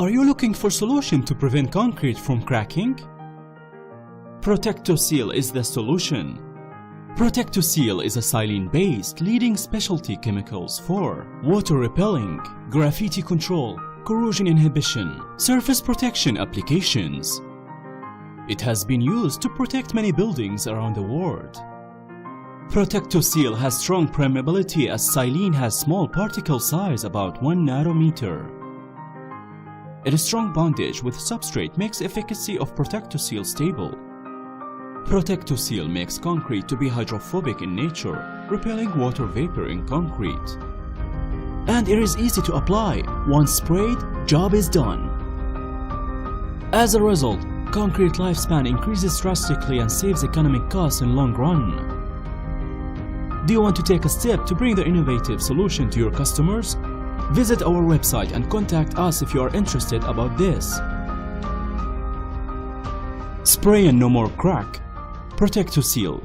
Are you looking for a solution to prevent concrete from cracking? Protectosil is the solution. Protectosil is a silane-based leading specialty chemicals for water repelling, graffiti control, corrosion inhibition, surface protection applications. It has been used to protect many buildings around the world. Protectosil has strong permeability as silane has small particle size about 1 nanometer. Its strong bondage with substrate makes efficacy of Protectosil stable. Protectosil makes concrete to be hydrophobic in nature, repelling water vapor in concrete. And it is easy to apply. Once sprayed, job is done. As a result, concrete lifespan increases drastically and saves economic costs in long run. Do you want to take a step to bring the innovative solution to your customers? Visit our website and contact us if you are interested about this. Spray and no more crack. Protectosil.